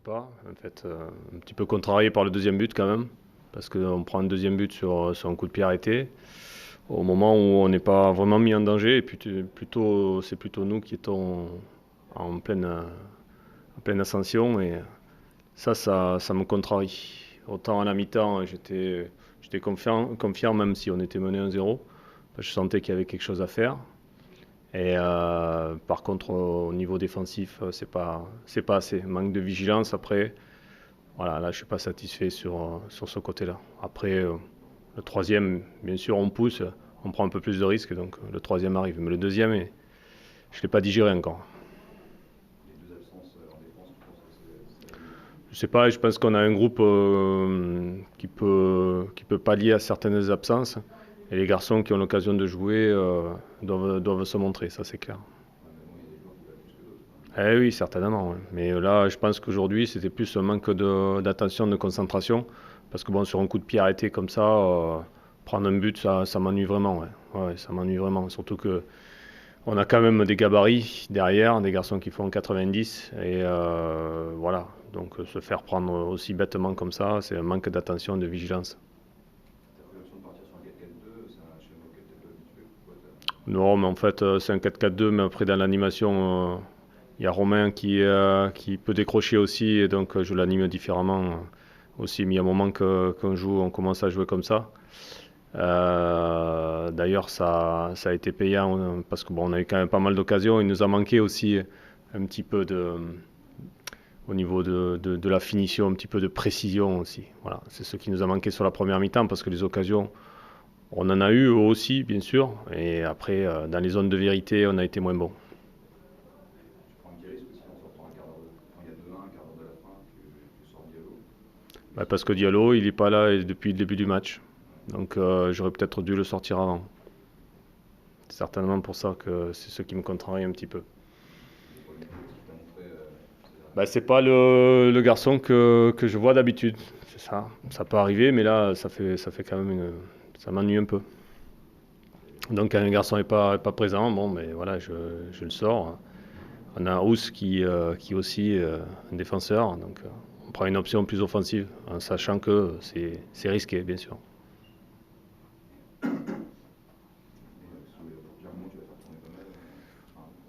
pas. En fait, un petit peu contrarié par le deuxième but quand même, parce qu'on prend un deuxième but sur un coup de pied arrêté, au moment où on n'est pas vraiment mis en danger, et puis c'est plutôt nous qui étions en pleine ascension, et ça me contrarie. Autant à la mi-temps, j'étais confiant, même si on était mené 1-0. Je sentais qu'il y avait quelque chose à faire. Et par contre, au niveau défensif, c'est pas assez. Manque de vigilance. Après, voilà, là, je suis pas satisfait sur ce côté-là. Après, le troisième, bien sûr, on pousse, on prend un peu plus de risques, donc le troisième arrive. Mais le deuxième, je l'ai pas digéré encore. Je sais pas, je pense qu'on a un groupe qui peut pallier à certaines absences. Et les garçons qui ont l'occasion de jouer doivent se montrer, ça c'est clair. Eh oui, certainement, ouais. Mais là, je pense qu'aujourd'hui, c'était plus un manque d'attention, de concentration. Parce que bon, sur un coup de pied arrêté comme ça, prendre un but, ça m'ennuie vraiment. Ouais. Ouais, ça m'ennuie vraiment. Surtout que on a quand même des gabarits derrière, des garçons qui font 90. Et voilà. Donc se faire prendre aussi bêtement comme ça, c'est un manque d'attention, de vigilance. Non, mais en fait, c'est un 4-4-2, mais après, dans l'animation, il y a Romain qui peut décrocher aussi, et donc je l'anime différemment aussi. Mais il y a un moment on commence à jouer comme ça. D'ailleurs, ça a été payant parce que bon, on a eu quand même pas mal d'occasions. Il nous a manqué aussi un petit peu au niveau de la finition, un petit peu de précision aussi. Voilà, c'est ce qui nous a manqué sur la première mi-temps parce que les occasions, on en a eu aussi, bien sûr. Et après, dans les zones de vérité, on a été moins bon. Bah, parce que Diallo, il n'est pas là depuis le début du match. Donc j'aurais peut-être dû le sortir avant. C'est certainement pour ça que c'est ce qui me contrarie un petit peu. Bah, c'est pas le garçon que je vois d'habitude. C'est ça. Ça peut arriver, mais là, ça fait quand même ça m'ennuie un peu. Donc quand un garçon n'est pas présent, bon, mais voilà, je le sors. On a Ous qui est aussi un défenseur, donc on prend une option plus offensive, en sachant que c'est risqué, bien sûr.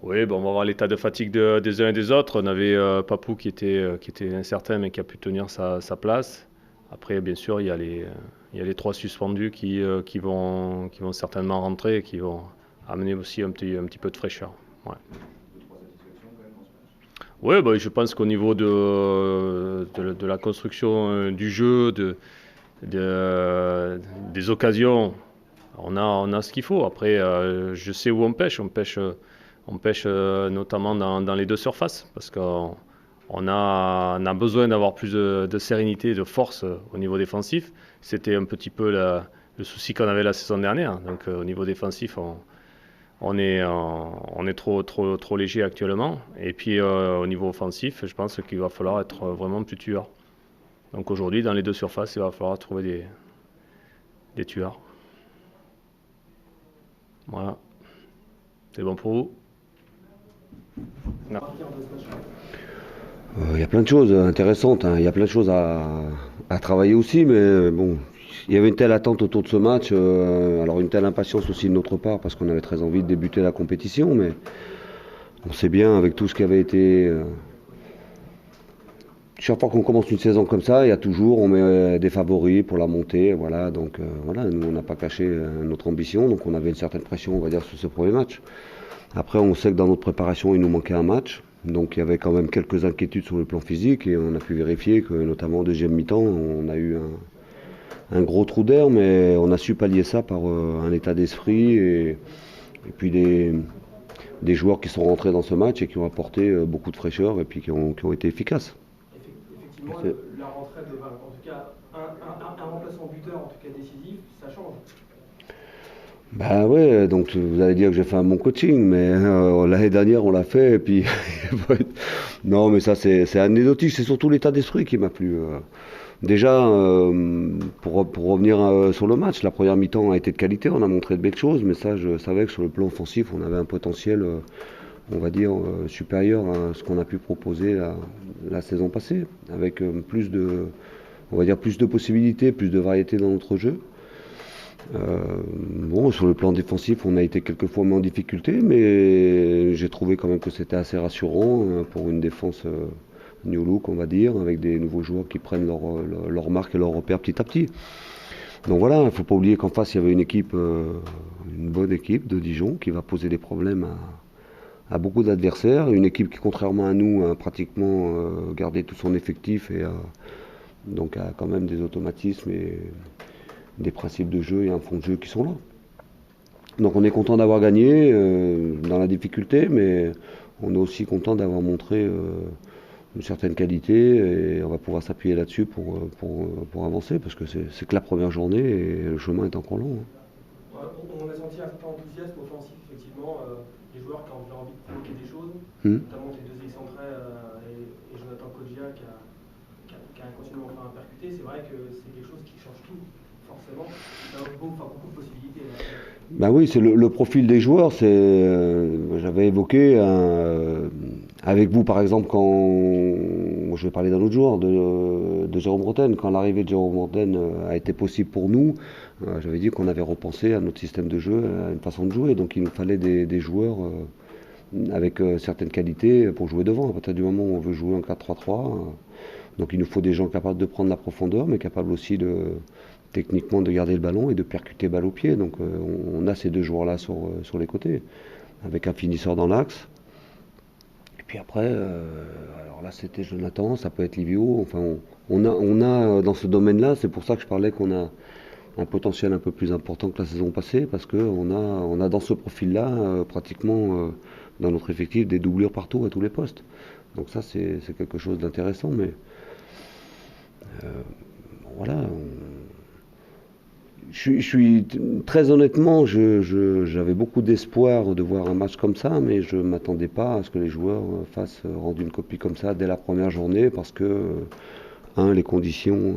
Oui, bon, on va voir l'état de fatigue des uns et des autres. On avait Papou qui était incertain, mais qui a pu tenir sa place. Après, bien sûr, il y a les trois suspendus qui vont certainement rentrer et qui vont amener aussi un petit peu de fraîcheur. Ouais. Oui, bah, je pense qu'au niveau de la construction du jeu, des occasions, on a ce qu'il faut. Après, je sais où on pêche. On pêche notamment dans les deux surfaces parce qu'on a besoin d'avoir plus de sérénité et de force au niveau défensif. C'était un petit peu le souci qu'on avait la saison dernière. Donc, au niveau défensif, on est trop léger actuellement. Et puis au niveau offensif, je pense qu'il va falloir être vraiment plus tueur. Donc aujourd'hui, dans les deux surfaces, il va falloir trouver des tueurs. Voilà. C'est bon pour vous? Non. Il y a plein de choses intéressantes, hein. Il y a plein de choses à travailler aussi, mais bon, il y avait une telle attente autour de ce match, alors une telle impatience aussi de notre part, parce qu'on avait très envie de débuter la compétition, mais on sait bien avec tout ce qui avait été. Chaque fois qu'on commence une saison comme ça, il y a toujours, on met des favoris pour la montée, voilà, donc voilà, nous on n'a pas caché notre ambition, donc on avait une certaine pression, on va dire, sur ce premier match. Après, on sait que dans notre préparation, il nous manquait un match. Donc il y avait quand même quelques inquiétudes sur le plan physique et on a pu vérifier que notamment en deuxième mi-temps, on a eu un gros trou d'air, mais on a su pallier ça par un état d'esprit et puis des joueurs qui sont rentrés dans ce match et qui ont apporté beaucoup de fraîcheur et puis qui ont été efficaces. Effectivement, la rentrée en tout cas, un remplaçant buteur, en tout cas décisif, ça change. Bah ouais, donc vous allez dire que j'ai fait un bon coaching, mais l'année dernière on l'a fait et puis non, mais ça c'est anecdotique, c'est surtout l'état d'esprit qui m'a plu. Déjà, pour revenir sur le match, la première mi-temps a été de qualité, on a montré de belles choses, mais ça je savais que sur le plan offensif on avait un potentiel on va dire, supérieur à ce qu'on a pu proposer la saison passée, avec on va dire plus de possibilités, plus de variété dans notre jeu. Bon, sur le plan défensif, on a été quelquefois mis en difficulté, mais j'ai trouvé quand même que c'était assez rassurant pour une défense new look, on va dire, avec des nouveaux joueurs qui prennent leur marque et leur repère petit à petit. Donc voilà, il ne faut pas oublier qu'en face, il y avait une bonne équipe de Dijon qui va poser des problèmes à beaucoup d'adversaires. Une équipe qui, contrairement à nous, a pratiquement gardé tout son effectif et donc a quand même des automatismes et des principes de jeu et un fond de jeu qui sont là. Donc on est content d'avoir gagné dans la difficulté, mais on est aussi content d'avoir montré une certaine qualité et on va pouvoir s'appuyer là-dessus pour avancer parce que c'est que la première journée et le chemin est encore long. On a senti un certain enthousiasme offensif, effectivement, des joueurs qui ont envie de provoquer des choses, notamment les deux excentrés et Jonathan Kodjia qui a continué à faire percuter. C'est vrai que c'est quelque chose qui change tout, forcément. Il y a beaucoup de possibilités. Ben oui, c'est le profil des joueurs. J'avais évoqué avec vous, par exemple, quand je vais parler d'un autre joueur, de Jérôme Bretagne. Quand l'arrivée de Jérôme Bretagne a été possible pour nous, j'avais dit qu'on avait repensé à notre système de jeu, à une façon de jouer. Donc il nous fallait des joueurs avec certaines qualités pour jouer devant. À partir du moment où on veut jouer en 4-3-3, donc il nous faut des gens capables de prendre la profondeur, mais capables aussi techniquement de garder le ballon et de percuter balle au pied. Donc on a ces deux joueurs-là sur les côtés, avec un finisseur dans l'axe. Et puis après, alors là c'était Jonathan, ça peut être Livio. Enfin, on a dans ce domaine-là, c'est pour ça que je parlais qu'on a un potentiel un peu plus important que la saison passée, parce qu'on a dans ce profil-là pratiquement dans notre effectif des doublures partout à tous les postes. Donc ça c'est quelque chose d'intéressant, mais voilà. Je suis très honnêtement, j'avais beaucoup d'espoir de voir un match comme ça, mais je ne m'attendais pas à ce que les joueurs fassent rendre une copie comme ça dès la première journée, parce que, les conditions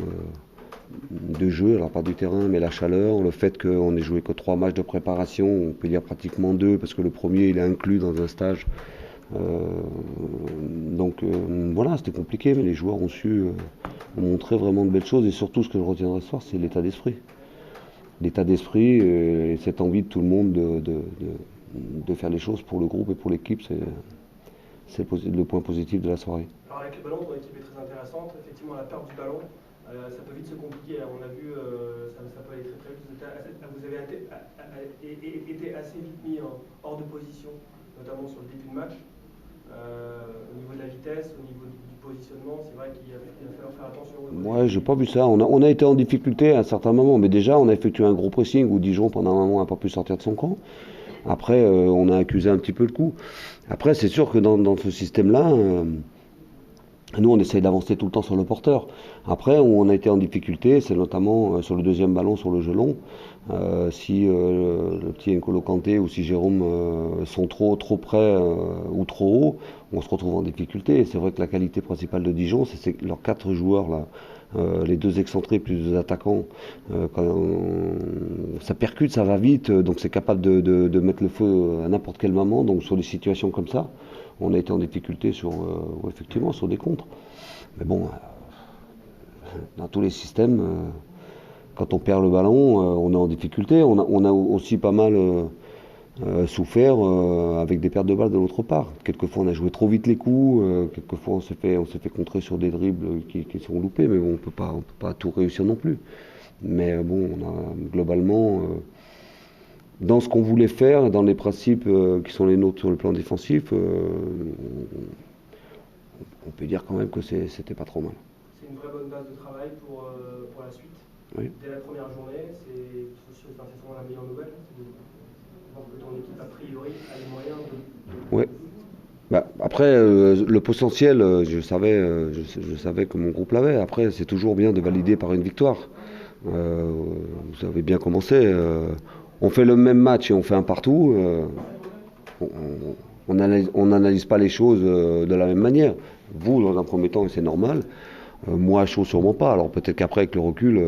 de jeu, alors pas du terrain, mais la chaleur, le fait qu'on n'ait joué que 3 matchs de préparation, on peut dire pratiquement 2, parce que le premier il est inclus dans un stage. Donc voilà, c'était compliqué, mais les joueurs ont su montrer vraiment de belles choses, et surtout ce que je retiendrai ce soir, c'est l'état d'esprit. L'état d'esprit et cette envie de tout le monde de faire les choses pour le groupe et pour l'équipe, c'est le point positif de la soirée. Alors avec le ballon, ton équipe est très intéressante. Effectivement, la perte du ballon, ça peut vite se compliquer. On a vu, ça peut aller très vite. Vous avez été assez vite mis hors de position, notamment sur le début de match. Au niveau de la vitesse, au niveau du positionnement, c'est vrai qu'il va falloir faire attention. Ouais, j'ai pas vu ça. On a été en difficulté à un certain moment, mais déjà on a effectué un gros pressing où Dijon pendant un moment n'a pas pu sortir de son camp. Après, on a accusé un petit peu le coup. Après, c'est sûr que dans ce système-là, nous on essaye d'avancer tout le temps sur le porteur. Après, où on a été en difficulté, c'est notamment sur le deuxième ballon, sur le jeu long. Si le petit N'Golo Kanté ou si Jérôme sont trop près ou trop haut, on se retrouve en difficulté. Et c'est vrai que la qualité principale de Dijon, c'est leurs 4 joueurs là, les 2 excentrés plus 2 attaquants. Quand ça percute, ça va vite, donc c'est capable de mettre le feu à n'importe quel moment. Donc sur des situations comme ça, on a été en difficulté effectivement sur des contres. Mais bon, dans tous les systèmes. Quand on perd le ballon, on est en difficulté. On a aussi pas mal souffert avec des pertes de balles de l'autre part. Quelquefois, on a joué trop vite les coups. Quelquefois, on s'est fait contrer sur des dribbles qui sont loupés. Mais bon, on peut pas tout réussir non plus. Mais bon, on a globalement, dans ce qu'on voulait faire, dans les principes qui sont les nôtres sur le plan défensif, on peut dire quand même que c'était pas trop mal. C'est une vraie bonne base de travail pour la suite. Oui. Dès la première journée, c'est souvent la meilleure nouvelle, c'est de voir que ton équipe, a priori, a les moyens de... Oui. Bah, après, le potentiel, je savais que mon groupe l'avait. Après, c'est toujours bien de valider par une victoire. Vous avez bien commencé. On fait le même match et on fait un partout. On n'analyse pas les choses de la même manière. Vous, dans un premier temps, c'est normal. Moi, chaud, sûrement pas. Alors peut-être qu'après, avec le recul,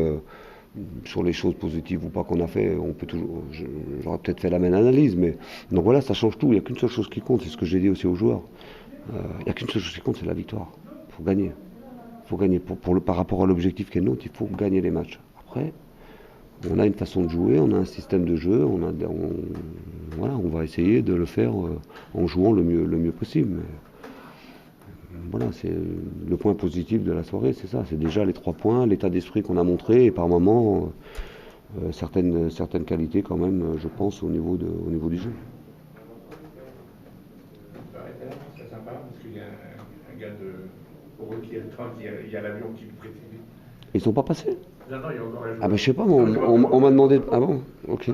Sur les choses positives ou pas qu'on a fait, on peut toujours, j'aurais peut-être fait la même analyse, mais donc voilà, ça change tout. Il n'y a qu'une seule chose qui compte, c'est ce que j'ai dit aussi aux joueurs. Il n'y a qu'une seule chose qui compte, c'est la victoire. Il faut gagner. Il faut gagner par rapport à l'objectif qui est le nôtre. Il faut gagner les matchs. Après, on a une façon de jouer, on a un système de jeu, voilà, on va essayer de le faire en jouant le mieux possible. Mais, voilà, c'est le point positif de la soirée, c'est ça. C'est déjà les 3 points, l'état d'esprit qu'on a montré et par moments certaines qualités quand même, je pense, au niveau du jeu. C'est sympa parce qu'il y a un gars pour eux qui est le train, il y a l'avion qui le précédait. Ils sont pas passés? Non, il y a encore un joueur. Ah ben je sais pas, on m'a demandé. Ah bon? Ok.